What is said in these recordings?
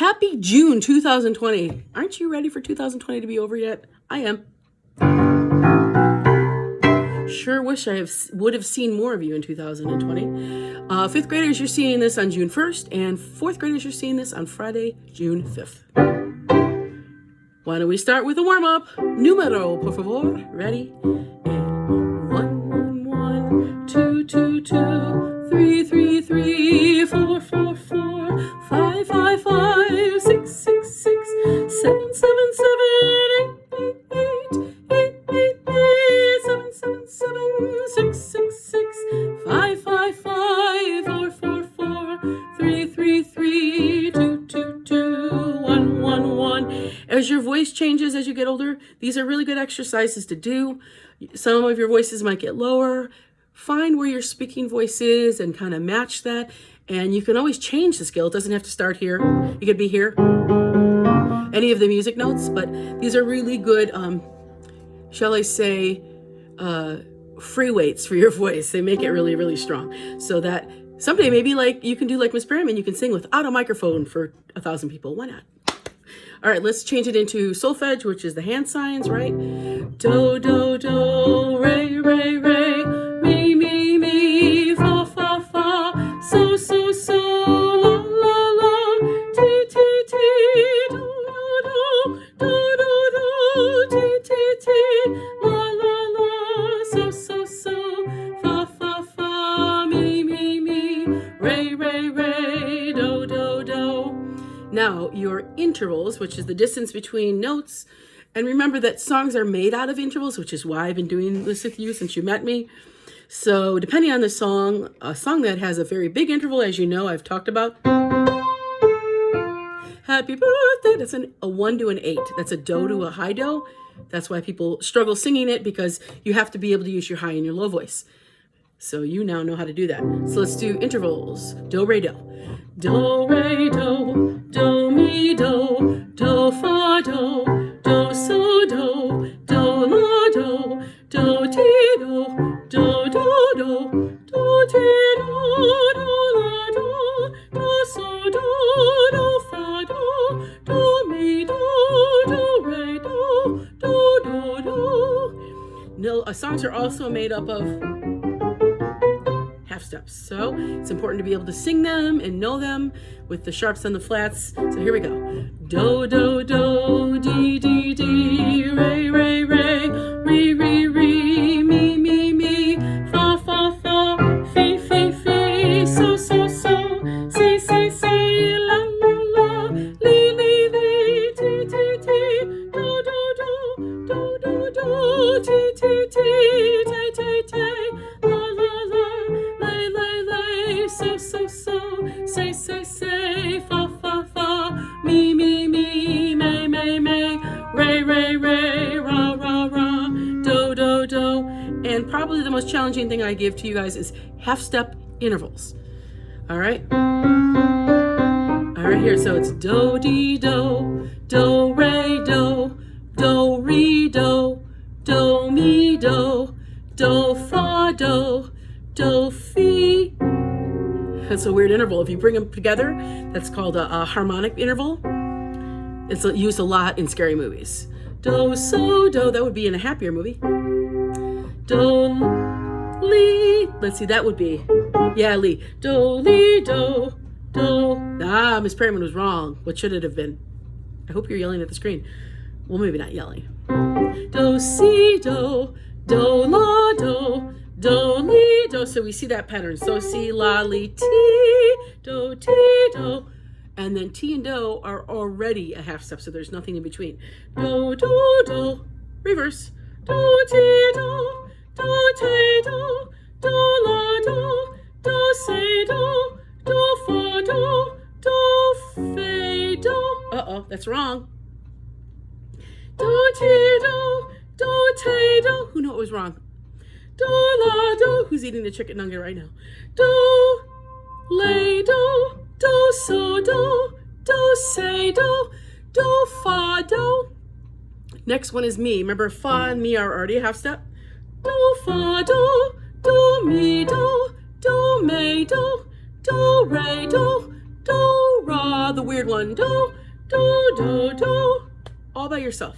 Happy June 2020. Aren't you ready for 2020 to be over yet? I am. Sure wish would have seen more of you in 2020. Fifth graders, you're seeing this on June 1st, and fourth graders, you're seeing this on Friday, June 5th. Why don't we start with a warm-up? Numero, por favor. Ready? And 1, 1, 1, 2, 2, 2, 3, 3, 3, 4, 4, 4, 5, 5, 5, 6, 6, 6, 7, 7, 7, 8, 8, 8, 8, 8, 8, 7, 7, 7, 6, 6, 6, 5, 5, 5, 4, 4, 4, 3, 3, 3, 2, 2, 2, 1, 1, 1. As your voice changes as you get older, these are really good exercises to do. Some of your voices might get lower. Find where your speaking voice is and kind of match that. And you can always change the scale. It doesn't have to start here. You could be here. Any of the music notes, but these are really good, shall I say, free weights for your voice. They make it really, really strong. So that someday maybe like you can do like Miss Perriman, you can sing without a microphone for 1,000 people. Why not? All right, let's change it into solfege, which is the hand signs, right? Do, do, do, re, re, re, mi, mi, mi, fa, fa, fa, so, so, so, la, la, la, ti, ti, ti, do, do, do, do, do, ti, ti, ti, la, la, la, so, so, so, fa, fa, fa, mi, mi, mi, re, re, re, do, do, do. Now, your intervals, which is the distance between notes, and remember that songs are made out of intervals, which is why I've been doing this with you since you met me. So depending on the song, a song that has a very big interval, as you know, I've talked about. Happy birthday, that's a 1 to an 8. That's a do to a high do. That's why people struggle singing it, because you have to be able to use your high and your low voice. So you now know how to do that. So let's do intervals. Do, re, do. Do, re, do, do, mi, do, do, fa, do, do, so, do, do, la, do, do, ti, do, do, do, do, do, ti, do, do, la, do, do, so, do, fa, do, mi, do, re, do. No, songs are also made up of half steps. So it's important to be able to sing them and know them with the sharps and the flats. So here we go. Do, do, do, di, di, di, re, re, re, re, re, re, mi, mi, mi, fa, fa, fa, fi, fi, fi, so, so, so, si, si, si, la, la, la, li, li, li, ti, ti, ti, do, do, do, do, do, do, ti, ti, ti, te, te, te, la, la, la, lay, lay, lay, so, so, so, say, say, say, fa, fa, fa, mi, mi, mi, may, may, may, re, re, re, ra, ra, ra, do, do, do. And probably the most challenging thing I give to you guys is half-step intervals. All right? All right, here. So it's do, di, do, re, do, mi, do, fa, do, fi. That's a weird interval. If you bring them together, that's called a harmonic interval. It's used a lot in scary movies. Do, so, do, that would be in a happier movie. Do, li, let's see, that would be, yeah, li. Do, li, do, do. Ah, Miss Perriman was wrong. What should it have been? I hope you're yelling at the screen. Well, maybe not yelling. Do, si, do, la, do, li, do. So we see that pattern. So, si, la, li, ti, do, and then ti and do are already a half step, so there's nothing in between. Do, do, do, reverse. Do, ti, do, te, do, la, do, say, do, fa, do, fe, do. Uh-oh, that's wrong. Do, ti, do, te, do. Who knew it was wrong? Do, la, do. Who's eating the chicken nugget right now? Do, lay, do, so, do, say, do, fa, do. Next one is mi. Remember, fa and mi are already a half step. Do, fa, do, mi, do, may, do, re, do, ra, the weird one. Do, do, do, do. All by yourself.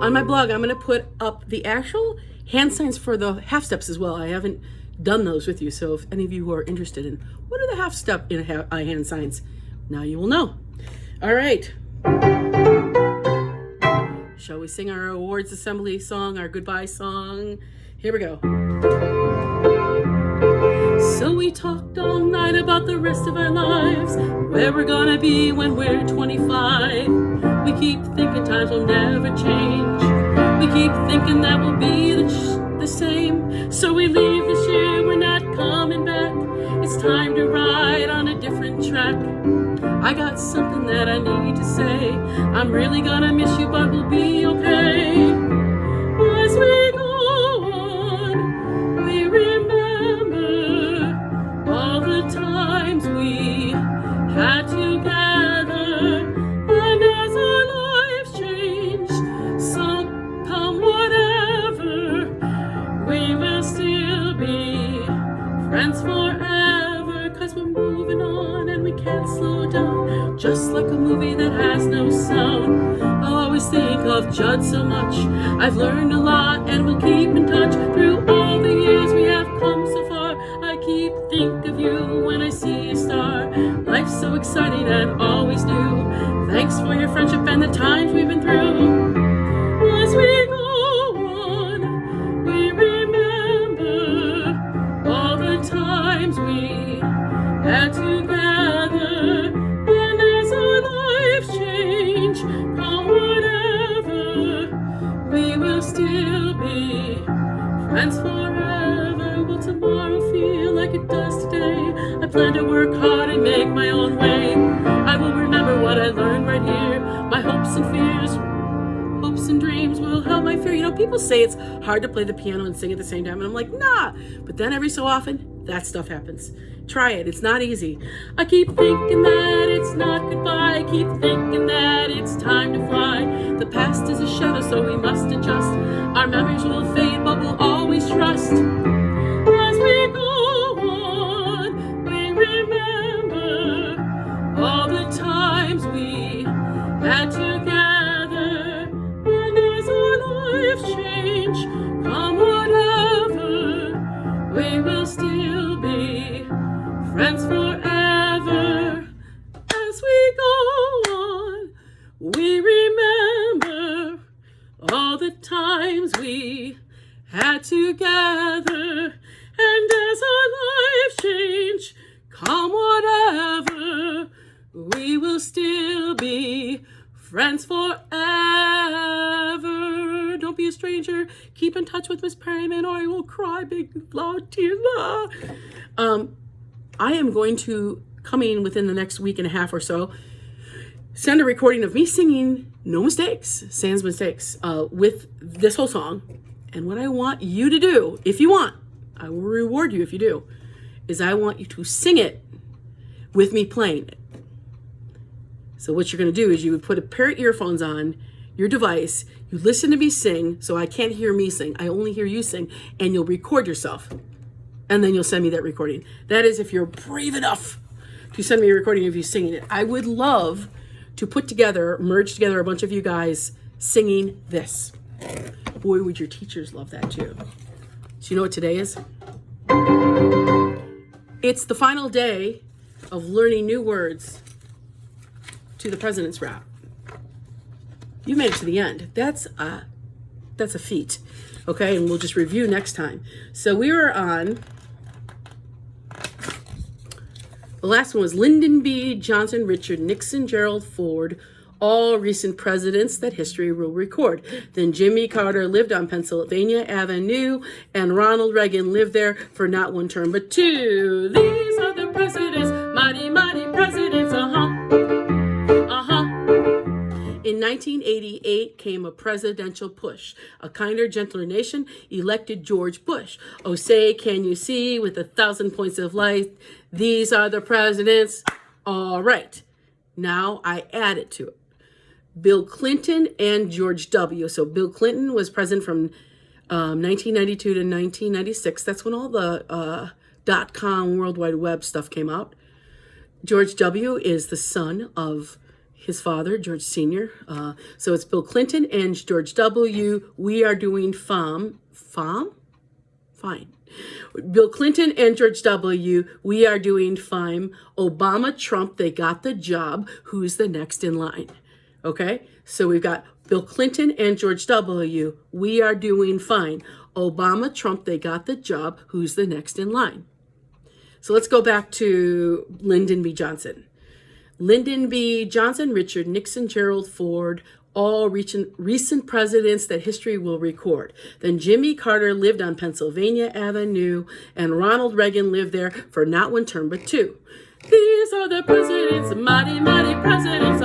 On my blog, I'm going to put up the actual hand signs for the half steps as well. I haven't done those with you, so if any of you who are interested in what are the half step in hand signs, now you will know. All right. Shall we sing our awards assembly song, our goodbye song? Here we go. So we talked all night about the rest of our lives, where we're gonna be when we're 25. We keep thinking times will never change. We keep thinking that we'll be the same. So we leave this year, we're not coming back. It's time to ride on a different track. I got something that I need to say. I'm really gonna miss you, but we'll be okay. As we go on, we remember all the times we had together. And as our lives change, so come whatever, we will still be friends forever. 'Cause we're moving on and we can't slow down, just like a movie that has no sound. I'll always think of Judd so much. I've learned a lot and we'll keep in touch. Through all the years we have come so far, I keep think of you when I see a star. Life's so exciting and always new. Thanks for your friendship and the times we've been through. As we go on, we remember all the times we had together. And as our lives change, come whatever, we will still be friends forever. Will tomorrow feel like it does today? I plan to work hard and make my own way. I will remember what I learned right here. My hopes and fears, hopes and dreams will help my fear. You know, people say it's hard to play the piano and sing at the same time, and I'm like, nah. But then every so often, that stuff happens. Try it. It's not easy. I keep thinking that it's not goodbye. I keep thinking that it's time to fly. The past is a shadow, so we must adjust. Our memories will fade, but we'll always trust. As we go on, we remember all the times we had together. And as our lives change, come whatever, we will still be friends forever. As we go on, we remember all the times we had together. And as our lives change, come whatever, we will still be friends forever. Don't be a stranger. Keep in touch with Miss Perryman or you will cry big loud tears. I am going to, coming within the next week and a half or so, send a recording of me singing No Mistakes, Sans Mistakes, with this whole song. And what I want you to do, if you want, I will reward you if you do, is I want you to sing it with me playing it. So what you're going to do is you would put a pair of earphones on your device, you listen to me sing, so I can't hear me sing, I only hear you sing, and you'll record yourself. And then you'll send me that recording. That is if you're brave enough to send me a recording of you singing it. I would love to merge together a bunch of you guys singing this. Boy, would your teachers love that too. So you know what today is? It's the final day of learning new words to the President's Rap. You made it to the end. That's a feat. Okay, and we'll just review next time. So we were on, the last one was Lyndon B. Johnson, Richard Nixon, Gerald Ford, all recent presidents that history will record. Then Jimmy Carter lived on Pennsylvania Avenue, and Ronald Reagan lived there for not one term but two. These are the presidents, mighty, mighty presidents, In 1988 came a presidential push. A kinder, gentler nation elected George Bush. Oh, say, can you see with 1,000 points of light? These are the presidents. All right. Now I added to it Bill Clinton and George W. So Bill Clinton was president from 1992 to 1996. That's when all the .com World Wide Web stuff came out. George W. is the son of his father, George Sr. So it's Bill Clinton and George W. We are doing fine. Bill Clinton and George W. We are doing fine. Obama, Trump, they got the job. Who's the next in line? Okay, so we've got Bill Clinton and George W. We are doing fine. Obama, Trump, they got the job. Who's the next in line? So let's go back to Lyndon B. Johnson. Lyndon B. Johnson, Richard Nixon, Gerald Ford, all recent presidents that history will record. Then Jimmy Carter lived on Pennsylvania Avenue, and Ronald Reagan lived there for not one term but two. These are the presidents, mighty, mighty presidents,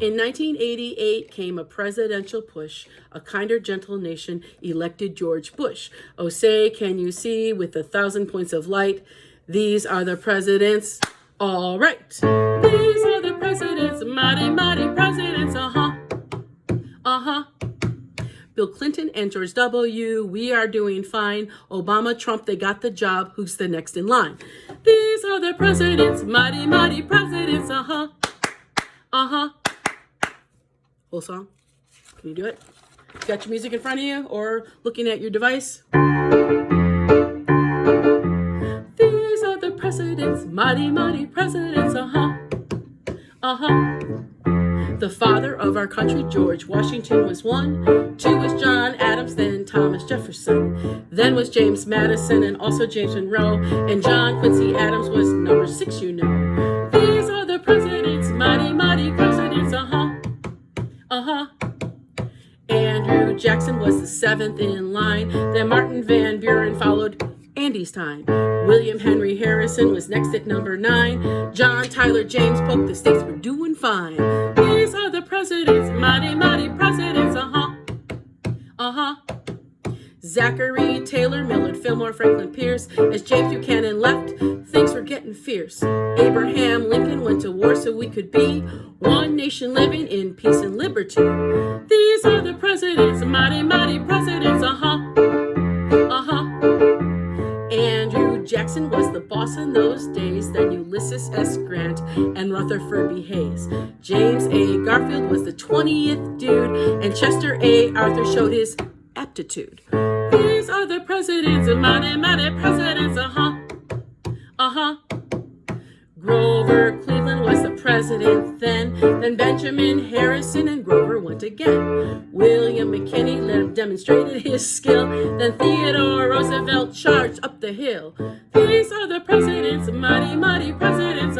In 1988 came a presidential push. A kinder, gentle nation elected George Bush. Oh, say, can you see with 1,000 points of light? These are the presidents. All right. These are the presidents, mighty, mighty presidents. Bill Clinton and George W. We are doing fine. Obama, Trump, they got the job. Who's the next in line? These are the presidents, mighty, mighty presidents. Whole song. Can you do it? Got your music in front of you or looking at your device? These are the presidents, mighty, mighty presidents. The father of our country, George Washington, was one. Two was John Adams, then Thomas Jefferson. Then was James Madison and also James Monroe. And John Quincy Adams was number 6, you know. These are the presidents, mighty, mighty presidents. Andrew Jackson was the 7th in line. Then Martin Van Buren followed Andy's time. William Henry Harrison was next at number 9. John Tyler James Polk, the states were doing fine. These are the presidents, mighty, mighty presidents. Zachary Taylor, Millard Fillmore, Franklin Pierce. As James Buchanan left, things were getting fierce. Abraham Lincoln went to war so we could be one nation living in peace and liberty. These are the presidents, mighty, mighty presidents. Andrew Jackson was the boss in those days. Then Ulysses S. Grant and Rutherford B. Hayes. James A. Garfield was the 20th dude, and Chester A. Arthur showed his aptitude. These are the presidents, mighty, mighty presidents. Grover Cleveland was the president then. Then Benjamin Harrison and Grover went again. William McKinley demonstrated his skill. Then Theodore Roosevelt charged up the hill. These are the presidents, mighty, mighty presidents.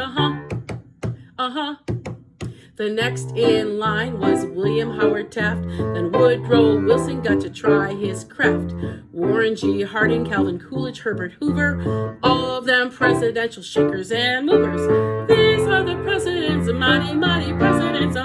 The next in line was William Howard Taft. Then Woodrow Wilson got to try his craft. Warren G. Harding, Calvin Coolidge, Herbert Hoover, all of them presidential shakers and movers. These are the presidents, mighty, mighty presidents.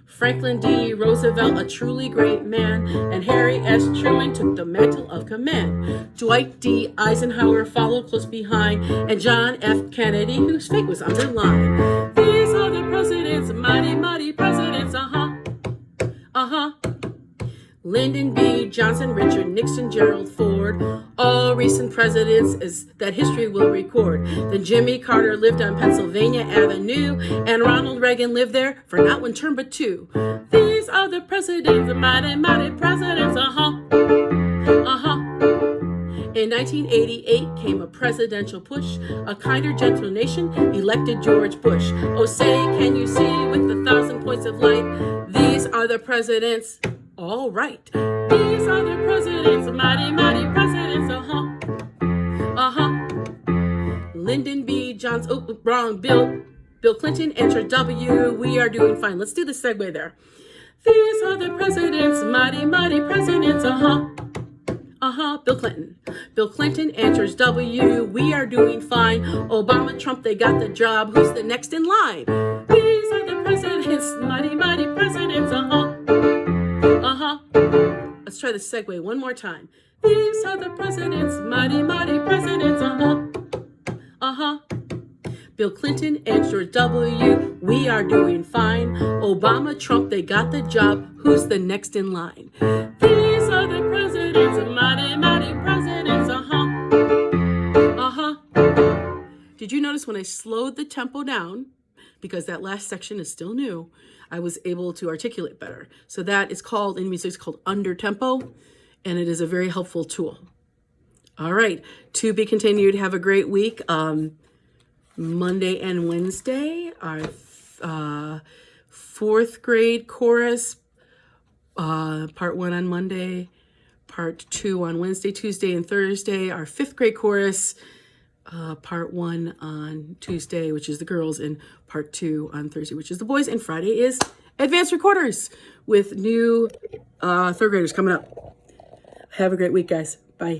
Franklin D. Roosevelt, a truly great man, and Harry S. Truman took the mantle of command. Dwight D. Eisenhower followed close behind, and John F. Kennedy, whose fate was underlined. These are the presidents, mighty, mighty presidents. Lyndon B. Johnson, Richard Nixon, Gerald Ford, all recent presidents that history will record. Then Jimmy Carter lived on Pennsylvania Avenue, and Ronald Reagan lived there for not one term but two. These are the presidents, mighty, mighty presidents. In 1988 came a presidential push. A kinder, gentle nation elected George Bush. Oh, say, can you see with 1,000 points of light? These are the presidents. All right. These are the presidents, mighty, mighty presidents. Lyndon B. Johnson. Oh, wrong. Bill Clinton. Enter W. We are doing fine. Let's do the segue there. These are the presidents, mighty, mighty presidents. Bill Clinton. Bill Clinton enters W. We are doing fine. Obama, Trump, they got the job. Who's the next in line? These are the presidents, mighty, mighty presidents. Let's try the segue one more time. These are the presidents, mighty, mighty presidents. Bill Clinton enters W. We are doing fine. Obama, Trump, they got the job. Who's the next in line? These are the presidents, mighty, mighty presidents. Did you notice when I slowed the tempo down, because that last section is still new, I was able to articulate better. So that is called, in music, it's called under tempo, and it is a very helpful tool. All right, to be continued. Have a great week. Monday and Wednesday, our fourth grade chorus, part 1 on Monday, part 2 on Wednesday, Tuesday, and Thursday. Our fifth grade chorus, part 1 on Tuesday, which is the girls, and part 2 on Thursday, which is the boys. And Friday is advanced recorders with new third graders coming up. Have a great week, guys.